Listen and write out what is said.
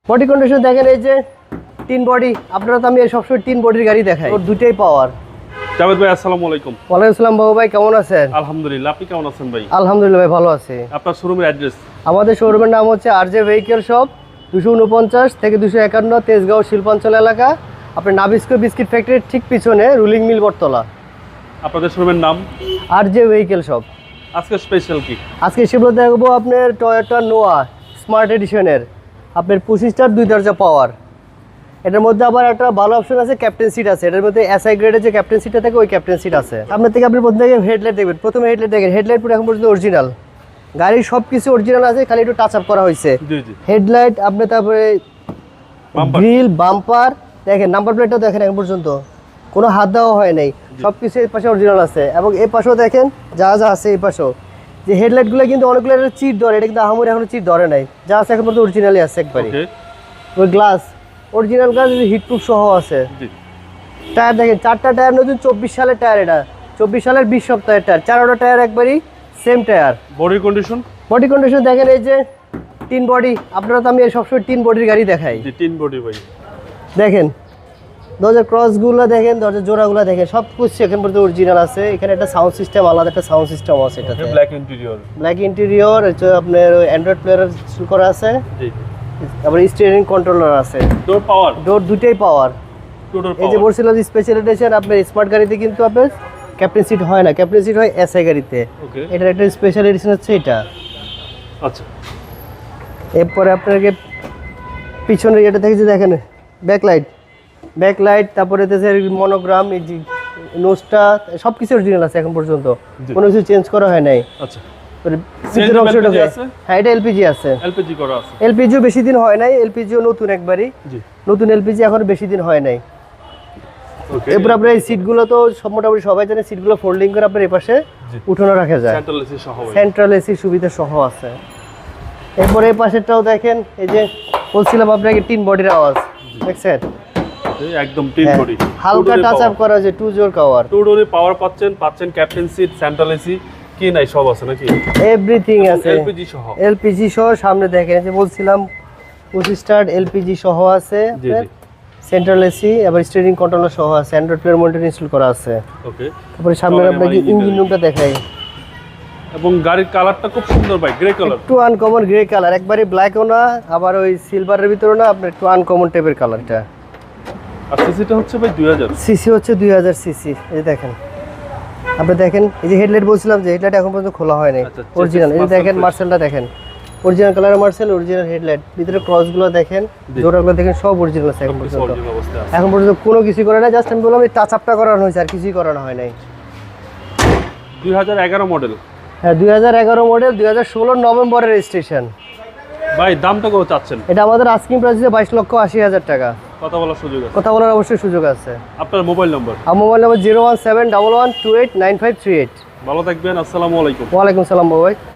Body condition দেখেন, এই যে তিন বডি। আপনারা তো আমি সবসময় তিন বডির গাড়ি দেখাই, ওর দুটেই পাওয়ার। জাভেদ ভাই আসসালামু আলাইকুম। ওয়ালাইকুম আসসালাম বাবু ভাই, কেমন আছেন? আলহামদুলিল্লাহ, আপনি কেমন আছেন ভাই? আলহামদুলিল্লাহ ভাই, ভালো আছি। আপনার শোরুমের অ্যাড্রেস? আমাদের শোরুমের নাম হচ্ছে আরজে ভেহিকেল শপ, 249 থেকে 251 তেজগাঁও শিল্পাঞ্চল এলাকা। আপনার নাবিস্কো বিস্কিট ফ্যাক্টরির ঠিক পিছনে রুলিং মিল বটতলা। আপনাদের শোরুমের নাম? RJ vehicle shop. আজকে স্পেশাল কি? আজকে সেগুলো দেখবো আপনার টয়োটা নোয়া স্মার্ট এডিশনের, আপনার 25 2 দরজা পাওয়ার। এটার মধ্যে আবার একটা ভালো অপশন আছে, ক্যাপ্টেন সিট আছে। এটার মধ্যে এসআই গ্রেডের যে ক্যাপ্টেন সিটটা থাকে, ওই ক্যাপ্টেন সিট আছে। আপনার থেকে আপনি প্রথম থেকে হেডলাইট দেখবেন। প্রথমে হেডলাইট দেখেন, হেডলাইট পুরো এখন পর্যন্ত অরিজিনাল। গাড়ির সব কিছু অরিজিনাল আছে, খালি একটু টাচ আপ করা হয়েছে। জি জি। হেডলাইট আপনি, তারপরে গ্রিল, বাম্পার দেখেন, নাম্বার প্লেটটাও দেখেন, এখন পর্যন্ত কোনো হাত দেওয়া হয় নাই, সব কিছু এই পাশে অরিজিনাল আছে। এবং এই পাশেও দেখেন যা যা আছে, এই পাশেও যে হেডলাইটগুলো কিন্তু অনেকগুলো চিট ধরে, এটা কিন্তু আহামরি এখনো চিট ধরে নাই, যা আছে এখন পর্যন্ত অরিজিনালি আছে একবারই। ওই গ্লাস অরিজিনাল গ্লাস, হিটপ্রুফ সহ আছে। টায়ার দেখেন, চারটা টায়ার নতুন, 24 সালের টায়ার। এটা 24 সালের 20 সপ্তাহের টায়ার, চারটা টায়ার একবারই same tyre. Body condition? Body condition দেখেন, এই যে তিন বডি। আপনারা তো আমি সবসময় তিন বডির গাড়ি দেখাই। জি, তিন বডি ভাই। দেখেন দরজার ক্রসগুলো দেখেন, দরজার জোড়াগুলো দেখেন, সব কিছু এখন পর্যন্ত অরিজিনাল আছে। এখানে একটা সাউন্ড সিস্টেম, আলাদা একটা সাউন্ড সিস্টেম আছে এটাতে। Black interior. ব্ল্যাক ইন্টেরিয়র, আপনার অ্যান্ড্রয়েড প্লেয়ার শুরু করা আছে। জি। তারপরে স্টিয়ারিং কন্ট্রোলার আছে। ডোর পাওয়ার? ডোর দুটেই পাওয়ার। ডোর এই যে পাওয়ার। বলছিলাম যে স্পেশাল এডিশন, আপনার স্মার্ট গাড়িতে কিন্তু আপনার ক্যাপ্টেন সিট হয় না, ক্যাপ্টেন সিট হয় এসআই গাড়িতে। ওকে। এটার একটা স্পেশাল এডিশন হচ্ছে এটা। আচ্ছা। এরপরে আপনাকে পিছনে এটা থেকে যে দেখেন, ব্যাকলাইট, তারপরে মনোগ্রাম, এই যে নোজটা, সব কিছু অরিজিনাল আছে এখন পর্যন্ত, কোনো কিছু চেঞ্জ করা হয় নাই। আচ্ছা। সিটের আছে? হ্যাঁ, এটা এলপিজি আছে। এলপিজি করা আছে? এলপিজিও বেশি দিন হয় নাই, এলপিজিও নতুন একবারই। জি। নতুন এলপিজি এখন বেশি দিন হয় নাই। ওকে। এরপর আপনার এই সিটগুলো তো সব মোটামুটি সবাই জানে, সিটগুলো ফোল্ডিং করে আপনার এপাশে উঠানো রাখা যায়। সেন্ট্রাল এসি সহ ভাই? সেন্ট্রাল এসি সুবিধা সহ আছে। এরপরে এই পাশেরটাও দেখেন, এই যে বলছিলাম আপনাকে তিন বডির আওয়াজ, দেখছেন? একদম তিন বডি, হালকা টাচ আপ করা আছে, টু জোর পাওয়ার। টু ডোরে পাওয়ার পাচ্ছেন ক্যাপ্টেন সিট, সেন্ট্রাল এসি, কি নাই সব আছে নাকি? এভরিথিং আছে, এলপিজি সহ। এলপিজি সহ। সামনে দেখেন, যে বলছিলাম 25 স্টার্ট এলপিজি সহ আছে। জি জি। সেন্ট্রাল এসি, আবার স্টিয়ারিং কন্ট্রোলার সহ আছে, অ্যান্ড্রয়েড প্লেয়ার মনিটর ইনস্টল করা আছে। ওকে। তারপরে সামনে আপনাকে ইঞ্জিন রুমটা দেখাই। এবং গাড়ির কালারটা খুব সুন্দর ভাই, গ্রে কালার। একটু আনকমন গ্রে কালার, একবারে ব্ল্যাকও না, আবার ওই সিলভারের ভিতরে না, আপনার একটু আনকমন টাইপের কালারটা। আর সিসিটা হচ্ছে ভাই 2000? সিসি হচ্ছে 2000 সিসি। এই যে দেখেন, আপনি দেখেন, এই যে হেডলাইট বলছিলাম, যে হেডলাইট এখন পর্যন্ত খোলা হয় নাই, অরিজিনাল। এই যে দেখেন মার্সেলটা দেখেন, অরিজিনাল কালারের মার্সেল, অরিজিনাল হেডলাইট। ভিতরে ক্রসগুলো দেখেন, জোড়াগুলো দেখেন, সব অরিজিনাল আছে এখন পর্যন্ত। এখন পর্যন্ত কোনো কিছু করে না, জাস্ট আমি বললাম এই টাচ আপটা করানো হয়েছে, আর কিছুই করানো হয় নাই। 2011 মডেল? হ্যাঁ, 2011 মডেল, 2016 নভেম্বরের রেজিস্ট্রেশন। ভাই দামটা কত চাচ্ছেন? এটা আমাদের আস্কিং প্রাইস 22,80,000 টাকা। কথা বলার সুযোগ আছে? কথা বলার অবশ্যই সুযোগ আছে। আপনার মোবাইল নম্বর? আমার মোবাইল নম্বর 01711289538। ভালো থাকবেন, আসসালামু আলাইকুম। ওয়ালাইকুম সালাম ভাই।